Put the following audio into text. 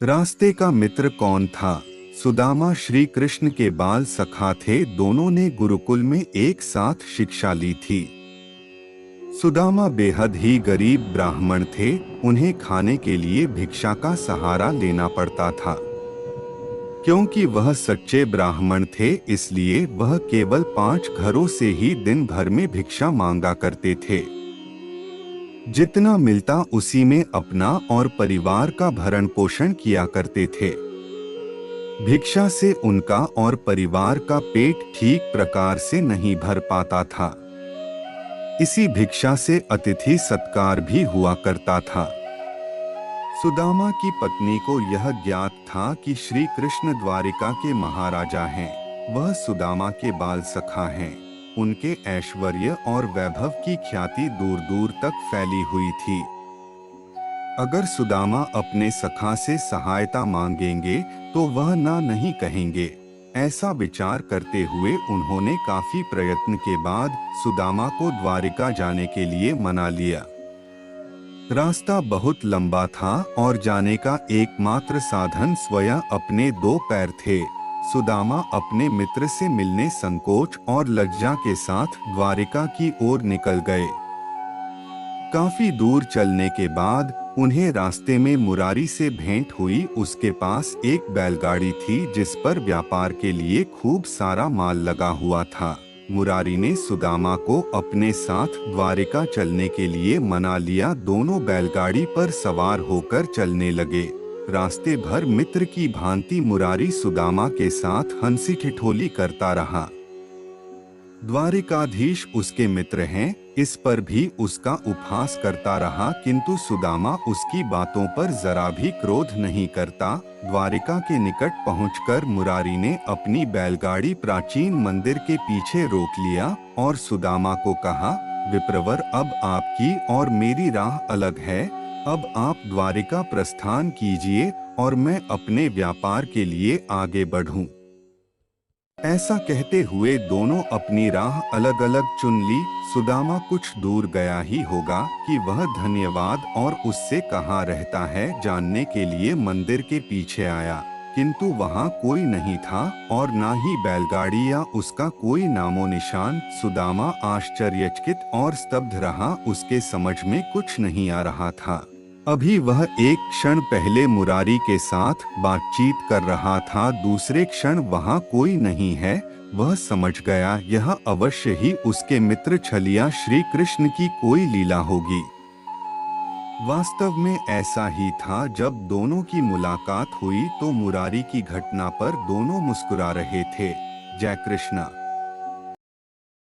रास्ते का मित्र कौन था? सुदामा श्री कृष्ण के बाल सखा थे। दोनों ने गुरुकुल में एक साथ शिक्षा ली थी। सुदामा बेहद ही गरीब ब्राह्मण थे। उन्हें खाने के लिए भिक्षा का सहारा लेना पड़ता था। क्योंकि वह सच्चे ब्राह्मण थे, इसलिए वह केवल 5 घरों से ही दिन भर में भिक्षा मांगा करते थे। जितना मिलता उसी में अपना और परिवार का भरण पोषण किया करते थे। भिक्षा से उनका और परिवार का पेट ठीक प्रकार से नहीं भर पाता था। इसी भिक्षा से अतिथि सत्कार भी हुआ करता था। सुदामा की पत्नी को यह ज्ञात था कि श्री कृष्ण द्वारिका के महाराजा हैं। वह सुदामा के बाल सखा हैं। उनके ऐश्वर्य और वैभव की ख्याति दूर दूर तक फैली हुई थी। अगर सुदामा अपने सखा से सहायता मांगेंगे तो वह ना नहीं कहेंगे। ऐसा विचार करते हुए उन्होंने काफी प्रयत्न के बाद सुदामा को द्वारिका जाने के लिए मना लिया। रास्ता बहुत लंबा था और जाने का एकमात्र साधन स्वयं अपने 2 पैर थे। सुदामा अपने मित्र से मिलने संकोच और लज्जा के साथ द्वारिका की ओर निकल गए। काफी दूर चलने के बाद उन्हें रास्ते में मुरारी से भेंट हुई। उसके पास एक बैलगाड़ी थी जिस पर व्यापार के लिए खूब सारा माल लगा हुआ था। मुरारी ने सुदामा को अपने साथ द्वारिका चलने के लिए मना लिया। दोनों बैलगाड़ी पर सवार होकर चलने लगे। रास्ते भर मित्र की भांति मुरारी सुदामा के साथ हंसी ठिठोली करता रहा। द्वारिकाधीश उसके मित्र हैं, इस पर भी उसका उपहास करता रहा, किंतु सुदामा उसकी बातों पर जरा भी क्रोध नहीं करता। द्वारिका के निकट पहुंचकर मुरारी ने अपनी बैलगाड़ी प्राचीन मंदिर के पीछे रोक लिया और सुदामा को कहा, विप्रवर, अब आपकी और मेरी राह अलग है। अब आप द्वारिका प्रस्थान कीजिए और मैं अपने व्यापार के लिए आगे बढ़ूं। ऐसा कहते हुए दोनों अपनी राह अलग अलग चुन ली। सुदामा कुछ दूर गया ही होगा कि वह धन्यवाद और उससे कहाँ रहता है जानने के लिए मंदिर के पीछे आया, किंतु वहाँ कोई नहीं था और ना ही बैलगाड़ी या उसका कोई नामो निशान। सुदामा आश्चर्यचकित और स्तब्ध रहा। उसके समझ में कुछ नहीं आ रहा था। अभी वह एक क्षण पहले मुरारी के साथ बातचीत कर रहा था, दूसरे क्षण वहाँ कोई नहीं है। वह समझ गया यह अवश्य ही उसके मित्र छलिया श्री कृष्ण की कोई लीला होगी। वास्तव में ऐसा ही था। जब दोनों की मुलाकात हुई तो मुरारी की घटना पर दोनों मुस्कुरा रहे थे। जय कृष्णा।